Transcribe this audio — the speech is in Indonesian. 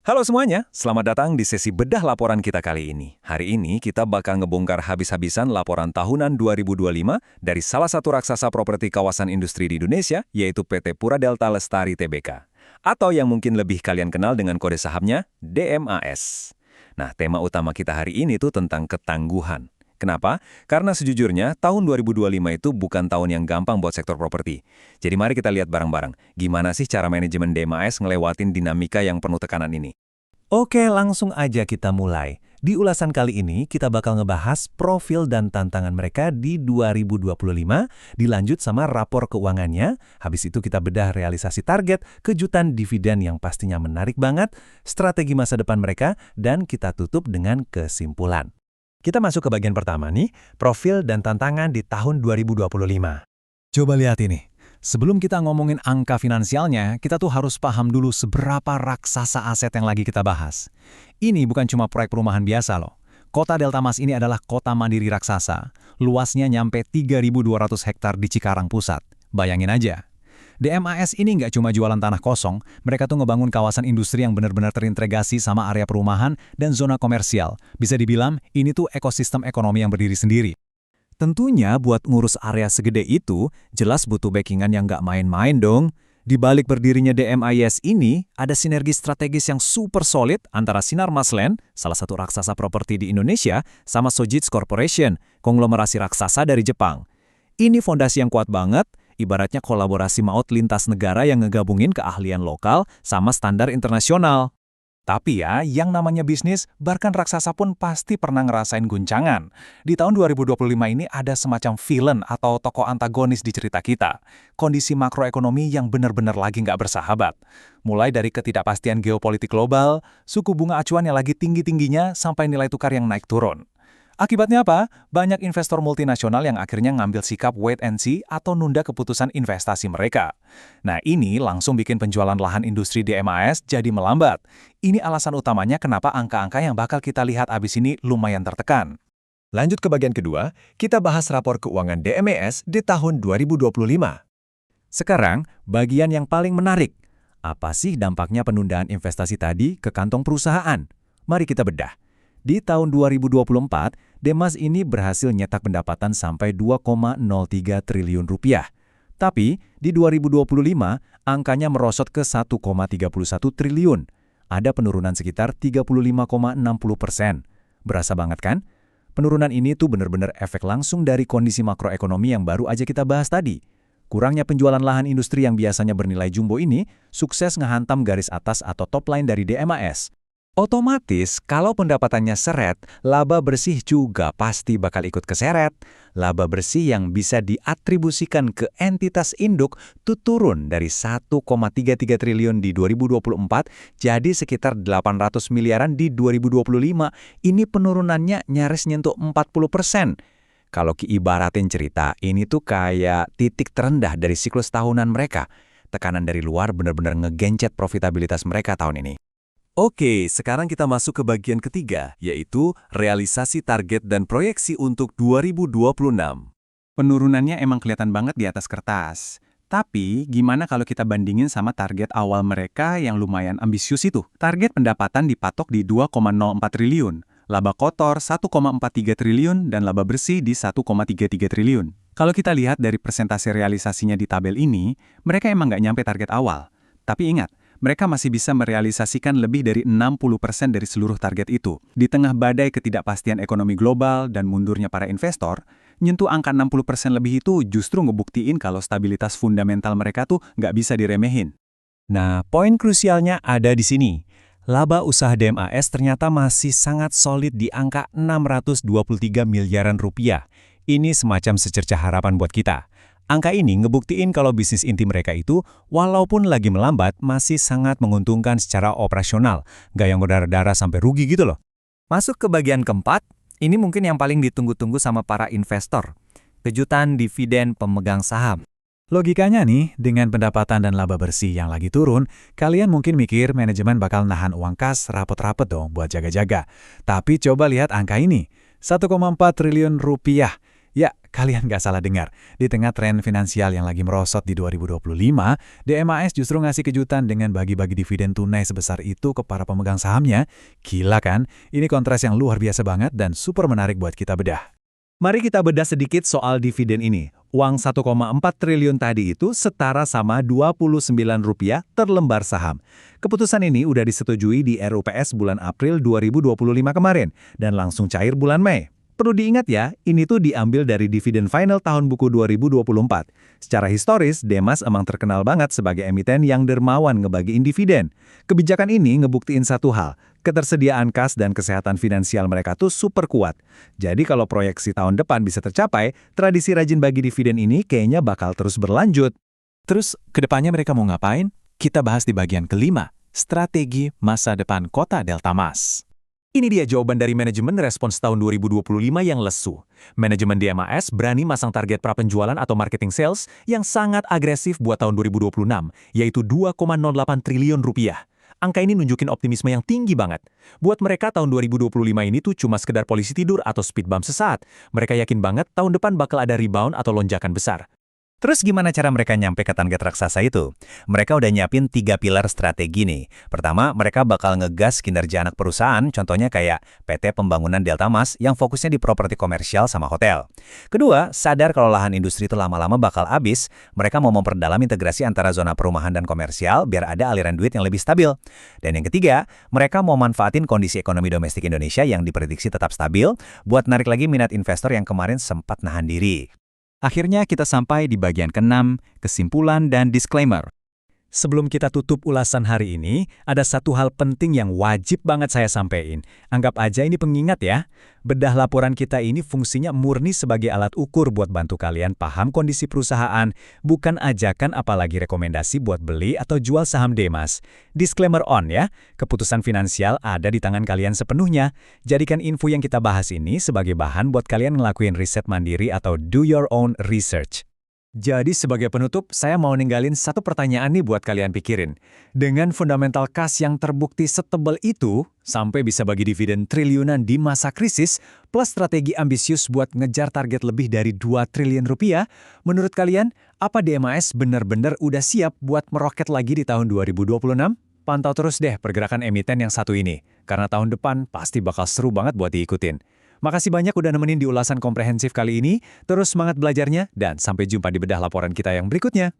Halo semuanya, selamat datang di sesi bedah laporan kita kali ini. Hari ini kita bakal ngebongkar habis-habisan laporan tahunan 2025 dari salah satu raksasa properti kawasan industri di Indonesia, yaitu PT Pura Delta Lestari Tbk. Atau yang mungkin lebih kalian kenal dengan kode sahamnya, DMAS. Nah, tema utama kita hari ini tuh tentang ketangguhan. Kenapa? Karena sejujurnya, tahun 2025 itu bukan tahun yang gampang buat sektor properti. Jadi mari kita lihat bareng-bareng, gimana sih cara manajemen DMAS ngelewatin dinamika yang penuh tekanan ini. Oke, langsung aja kita mulai. Di ulasan kali ini, kita bakal ngebahas profil dan tantangan mereka di 2025, dilanjut sama rapor keuangannya, habis itu kita bedah realisasi target, kejutan dividen yang pastinya menarik banget, strategi masa depan mereka, dan kita tutup dengan kesimpulan. Kita masuk ke bagian pertama nih, profil dan tantangan di tahun 2025. Coba lihat ini. Sebelum kita ngomongin angka finansialnya, kita tuh harus paham dulu seberapa raksasa aset yang lagi kita bahas. Ini bukan cuma proyek perumahan biasa loh. Kota Delta Mas ini adalah kota mandiri raksasa. Luasnya nyampe 3.200 hektar di Cikarang Pusat. Bayangin aja. DMAS ini nggak cuma jualan tanah kosong, mereka tuh ngebangun kawasan industri yang benar-benar terintegrasi sama area perumahan dan zona komersial. Bisa dibilang, ini tuh ekosistem ekonomi yang berdiri sendiri. Tentunya buat ngurus area segede itu, jelas butuh backingan yang nggak main-main dong. Di balik berdirinya DMAS ini, ada sinergi strategis yang super solid antara Sinar Masland, salah satu raksasa properti di Indonesia, sama Sojitz Corporation, konglomerasi raksasa dari Jepang. Ini fondasi yang kuat banget, ibaratnya kolaborasi maut lintas negara yang ngegabungin keahlian lokal sama standar internasional. Tapi ya, yang namanya bisnis, bahkan raksasa pun pasti pernah ngerasain guncangan. Di tahun 2025 ini ada semacam villain atau tokoh antagonis di cerita kita. Kondisi makroekonomi yang benar-benar lagi nggak bersahabat. Mulai dari ketidakpastian geopolitik global, suku bunga acuan yang lagi tinggi-tingginya, sampai nilai tukar yang naik turun. Akibatnya apa? Banyak investor multinasional yang akhirnya ngambil sikap wait and see atau nunda keputusan investasi mereka. Nah, ini langsung bikin penjualan lahan industri DMAS jadi melambat. Ini alasan utamanya kenapa angka-angka yang bakal kita lihat abis ini lumayan tertekan. Lanjut ke bagian kedua, kita bahas rapor keuangan DMAS di tahun 2025. Sekarang, bagian yang paling menarik. Apa sih dampaknya penundaan investasi tadi ke kantong perusahaan? Mari kita bedah. Di tahun 2024, DMAS ini berhasil nyetak pendapatan sampai 2,03 triliun rupiah. Tapi, di 2025, angkanya merosot ke 1,31 triliun. Ada penurunan sekitar 35,60%. Berasa banget kan? Penurunan ini tuh benar-benar efek langsung dari kondisi makroekonomi yang baru aja kita bahas tadi. Kurangnya penjualan lahan industri yang biasanya bernilai jumbo ini, sukses ngehantam garis atas atau top line dari DMAS. Otomatis, kalau pendapatannya seret, laba bersih juga pasti bakal ikut keseret. Laba bersih yang bisa diatribusikan ke entitas induk tuh turun dari 1,33 triliun di 2024 jadi sekitar 800 miliaran di 2025. Ini penurunannya nyaris nyentuh 40%. Kalau kiibaratin cerita, ini tuh kayak titik terendah dari siklus tahunan mereka. Tekanan dari luar benar-benar ngegencet profitabilitas mereka tahun ini. Oke, sekarang kita masuk ke bagian ketiga, yaitu realisasi target dan proyeksi untuk 2026. Penurunannya emang kelihatan banget di atas kertas. Tapi, gimana kalau kita bandingin sama target awal mereka yang lumayan ambisius itu? Target pendapatan dipatok di 2,04 triliun, laba kotor 1,43 triliun, dan laba bersih di 1,33 triliun. Kalau kita lihat dari persentase realisasinya di tabel ini, mereka emang nggak nyampe target awal. Tapi ingat, mereka masih bisa merealisasikan lebih dari 60% dari seluruh target itu. Di tengah badai ketidakpastian ekonomi global dan mundurnya para investor, nyentuh angka 60% lebih itu justru ngebuktiin kalau stabilitas fundamental mereka tuh nggak bisa diremehin. Nah, poin krusialnya ada di sini. Laba usaha DMAS ternyata masih sangat solid di angka 623 miliaran rupiah. Ini semacam secercah harapan buat kita. Angka ini ngebuktiin kalau bisnis inti mereka itu, walaupun lagi melambat, masih sangat menguntungkan secara operasional. Nggak yang berdarah-darah sampai rugi gitu loh. Masuk ke bagian keempat, ini mungkin yang paling ditunggu-tunggu sama para investor. Kejutan dividen pemegang saham. Logikanya nih, dengan pendapatan dan laba bersih yang lagi turun, kalian mungkin mikir manajemen bakal nahan uang kas rapet-rapet dong buat jaga-jaga. Tapi coba lihat angka ini, 1,4 triliun rupiah. Ya, kalian nggak salah dengar. Di tengah tren finansial yang lagi merosot di 2025, DMAS justru ngasih kejutan dengan bagi-bagi dividen tunai sebesar itu ke para pemegang sahamnya. Gila kan? Ini kontras yang luar biasa banget dan super menarik buat kita bedah. Mari kita bedah sedikit soal dividen ini. Uang 1,4 triliun tadi itu setara sama Rp29 per lembar saham. Keputusan ini udah disetujui di RUPS bulan April 2025 kemarin dan langsung cair bulan Mei. Perlu diingat ya, ini tuh diambil dari dividen final tahun buku 2024. Secara historis, Demas emang terkenal banget sebagai emiten yang dermawan ngebagiin dividen. Kebijakan ini ngebuktiin satu hal, ketersediaan kas dan kesehatan finansial mereka tuh super kuat. Jadi kalau proyeksi tahun depan bisa tercapai, tradisi rajin bagi dividen ini kayaknya bakal terus berlanjut. Terus, kedepannya mereka mau ngapain? Kita bahas di bagian kelima, strategi masa depan kota Delta Mas. Ini dia jawaban dari manajemen respons tahun 2025 yang lesu. Manajemen DMAS berani masang target prapenjualan atau marketing sales yang sangat agresif buat tahun 2026, yaitu 2,08 triliun rupiah. Angka ini nunjukin optimisme yang tinggi banget. Buat mereka tahun 2025 ini tuh cuma sekedar polisi tidur atau speed bump sesaat. Mereka yakin banget tahun depan bakal ada rebound atau lonjakan besar. Terus gimana cara mereka nyampe ke target raksasa itu? Mereka udah nyiapin 3 pilar strategi nih. Pertama, mereka bakal ngegas kinerja anak perusahaan, contohnya kayak PT Pembangunan Delta Mas yang fokusnya di properti komersial sama hotel. Kedua, sadar kalau lahan industri itu lama-lama bakal habis, mereka mau memperdalam integrasi antara zona perumahan dan komersial biar ada aliran duit yang lebih stabil. Dan yang ketiga, mereka mau manfaatin kondisi ekonomi domestik Indonesia yang diprediksi tetap stabil buat narik lagi minat investor yang kemarin sempat nahan diri. Akhirnya kita sampai di bagian ke-6, kesimpulan dan disclaimer. Sebelum kita tutup ulasan hari ini, ada satu hal penting yang wajib banget saya sampaikan. Anggap aja ini pengingat ya. Bedah laporan kita ini fungsinya murni sebagai alat ukur buat bantu kalian paham kondisi perusahaan, bukan ajakan apalagi rekomendasi buat beli atau jual saham Demas. Disclaimer on ya, keputusan finansial ada di tangan kalian sepenuhnya. Jadikan info yang kita bahas ini sebagai bahan buat kalian ngelakuin riset mandiri atau do your own research. Jadi sebagai penutup, saya mau ninggalin satu pertanyaan nih buat kalian pikirin. Dengan fundamental kas yang terbukti setebal itu, sampai bisa bagi dividen triliunan di masa krisis, plus strategi ambisius buat ngejar target lebih dari 2 triliun rupiah, menurut kalian, apa DMAS benar-benar udah siap buat meroket lagi di tahun 2026? Pantau terus deh pergerakan emiten yang satu ini, karena tahun depan pasti bakal seru banget buat diikutin. Makasih banyak udah nemenin di ulasan komprehensif kali ini, terus semangat belajarnya, dan sampai jumpa di bedah laporan kita yang berikutnya.